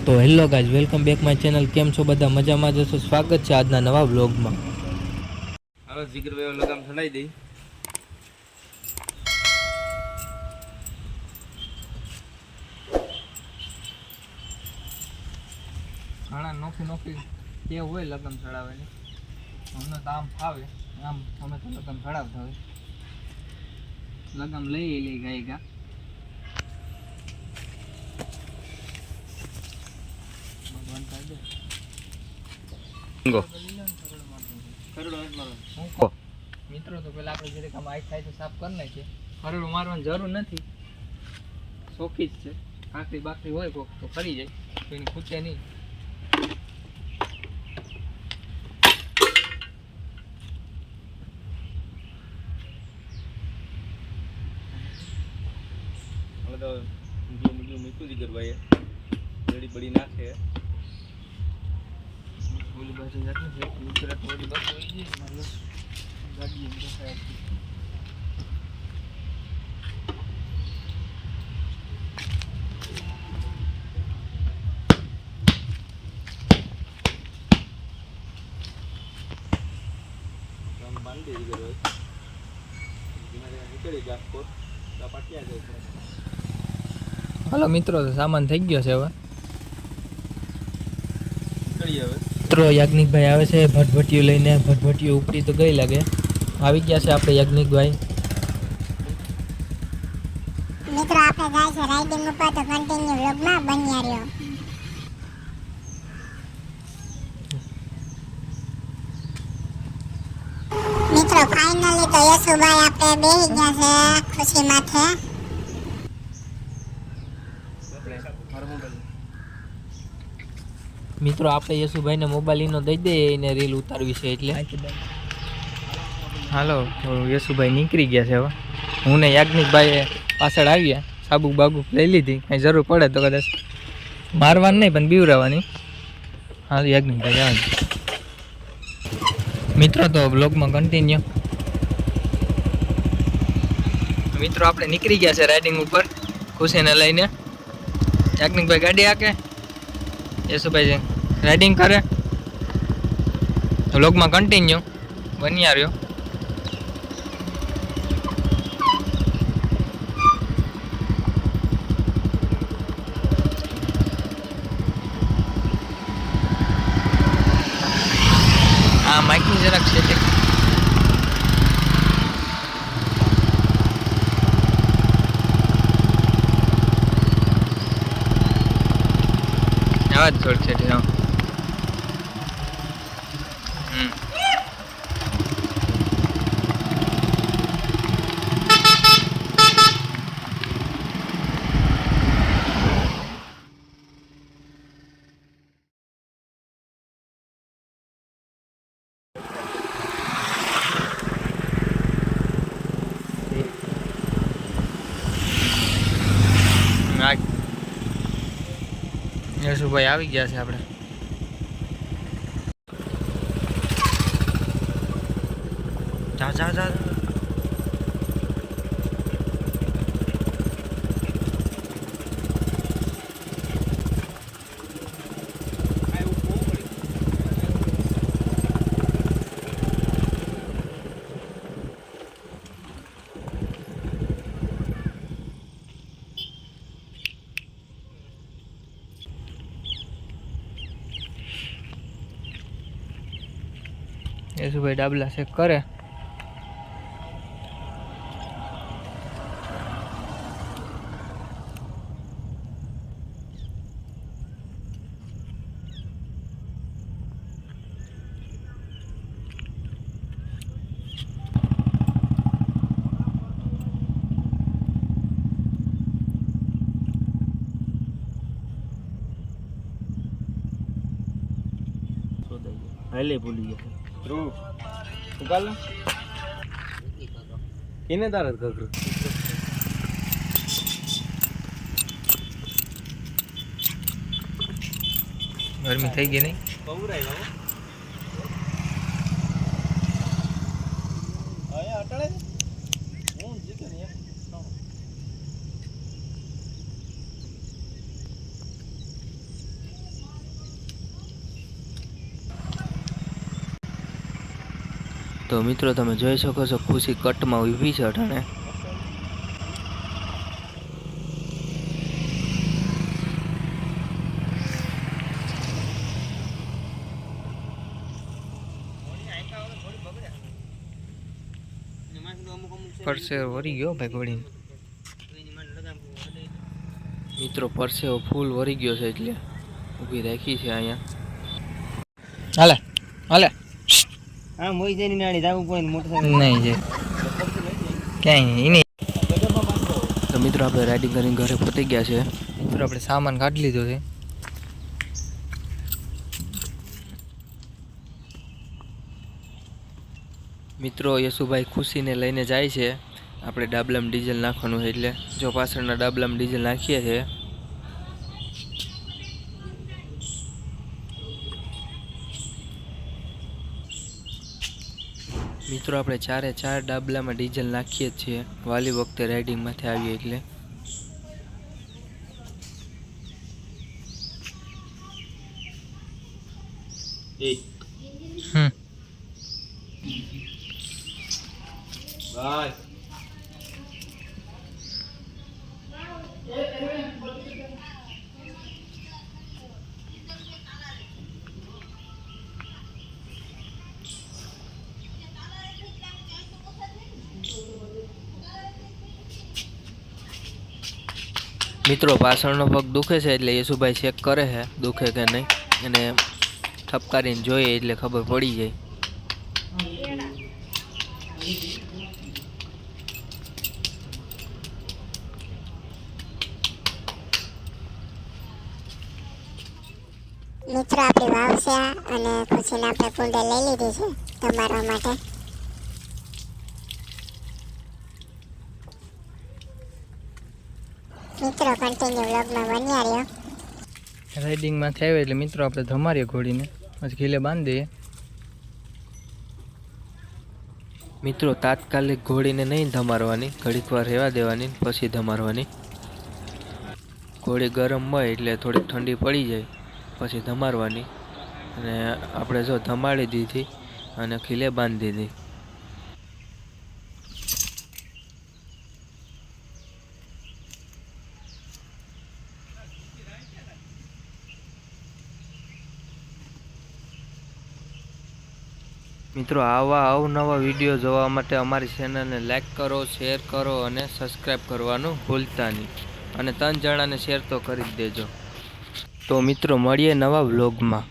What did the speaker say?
તો hello guys, welcome back my channel. કેમ છો બધા? મજામાં જશો? સ્વાગત છે આજના નવા વ્લોગમાં. હાલો જીગર ભાઈ લગામ ચડાઈ દઈ. ઘણા નોખી નોખી તે હોય લગમ ચડાવવાની. અમને તો આમ ફાવે, આમ અમે તો લગમ ચડાવતા હોય. લગમ લઈ ગાય ગા ભગવાન કરી દે. મિત્રો તો પેલા આપણે જરીક આમ આઈ થાય તો સાફ કરી નાખીએ. ખરડું મારવાની જરૂર નથી, સોખી જ છે. કાકરી બાકરી હોય કોક તો ફરી જાય, તો એને ખૂટે નહીં. હવે તો મીઠું જ કરવાય, બળી બળી નાખે. ઓલી બાજુ જતું છે, ગુજરાત ઓલી બાજુ હોય છે, ગાડી એમ દેખાય છે. હાલો મિત્રો, તો સામાન થઈ ગયો છે. હવે મિત્રો યાજ્ઞિકભાઈ આવે છે ભટભટીયું લઈને. ભટભટીયું ઉપડી તો ગઈ લાગે. આવી ગયા છે આપણે યાજ્ઞિકભાઈ. મિત્રો આપણે જાય છે રાઇડિંગ ઉપર, તો કન્ટિન્યુ વ્લોગમાં બન્યા રહ્યો. મિત્રો ફાઇનલી તો યશુભાઈ આપણે બેહી ગયા છે ખુશી માથે. મિત્રો આપણે યશુભાઈને મોબાઈલ એનો દઈ દઈએ, એને રીલ ઉતારવી છે એટલે. હાલો, યશુભાઈ નીકળી ગયા છે. હવે હું ને યાજ્ઞિકભાઈ પાછળ આવ્યા. સાબુક બાબુક લઈ લીધી, કંઈ જરૂર પડે તો કદાચ મારવાની નહીં પણ બીવરાવાની. હા યાજ્ઞિકભાઈ જવાનું. મિત્રો તો બ્લોગમાં કન્ટિન્યુ. મિત્રો આપણે નીકળી ગયા છે રાઇડિંગ ઉપર ખુશીને લઈને. યાજ્ઞિકભાઈ ગાડી હાકે, યશુભાઈ રાઇડિંગ કરે. વ્લોગમાં કન્ટિન્યુ બન્યા રહ્યો. આ માઇકની જરાક સેટિંગ. આવાજ થોડી સેટિંગ. યશુભાઈ આવી ગયા છે આપણે. જા જા જા. યશુભાઈ ડાબલા શેક કરે. હાલે ભૂલી ગયા. ધ્રુવ ઉગાલ કેને તારત કરું. ગરમી થઈ ગઈ નહીં? પવરાય આયા અટળે હું જીતો ને તો મિત્રો તમે જોઈ શકો છો ખુશી કટમાં ઊભી છે અટાણે. પરસેવો વરી ગયો ભાઈ ઘોડીને. મિત્રો પરસેવો ફૂલ વરી ગયો છે એટલે ઊભી રાખી છે અહીંયા. હાલે હાલે હા મોઈ જઈને નાડી જાવું પડે મોટરસાઇકલ નહીં છે ક્યાંય નહીં એની. તો મિત્રો આપણે રાઇડિંગ કરીને ઘરે પહોંચી ગયા છે. મિત્રો આપણે સામાન કાઢી લીધો છે. મિત્રો યશુભાઈ ખુશીને લઈને જાય છે. આપણે ડાબલામાં ડીઝલ નાખવાનું છે એટલે જો પાછળના ડાબલામાં ડીઝલ નાખીએ છીએ. મિત્રો આપણે 4 ડાબલામાં ડીઝલ નાખીએ જ છીએ વાલી વખતે રાઇડિંગમાંથી આવીએ એટલે. હમ મિત્રો પાછળનો પગ દુખે છે એટલે યશુભાઈ ચેક કરે છે દુખે કે નહીં, અને ઠપકારીને જોઈએ એટલે ખબર પડી જાય. મિત્રો આપણી વાવ છે અને ખુશીને આપણે કુંડે લઈ લીધી છે તમારા માટે. મિત્રો કન્ટિન્યુ વ્લોગમાં બન્યા રહ્યો. રાઇડિંગમાંથી આવે એટલે મિત્રો આપણે ધમારીએ ઘોડીને પછી ખીલે બાંધી દઈએ. મિત્રો તાત્કાલિક ઘોડીને નહીં ધમારવાની, ઘડીક વાર રહેવા દેવાની પછી ધમારવાની. ઘોડી ગરમ હોય એટલે થોડીક ઠંડી પડી જાય પછી ધમારવાની. અને આપણે જો ધમાડી દીધી અને ખીલે બાંધી દીધી. મિત્રો આવા અવનવા વિડીયો જોવા માટે અમારી ચેનલને લાઈક કરો, શેર કરો અને સબસ્ક્રાઈબ કરવાનું ભૂલતા નહીં. અને 3 જણાને શેર તો કરી જ દેજો. તો મિત્રો મળીએ નવા વ્લોગમાં.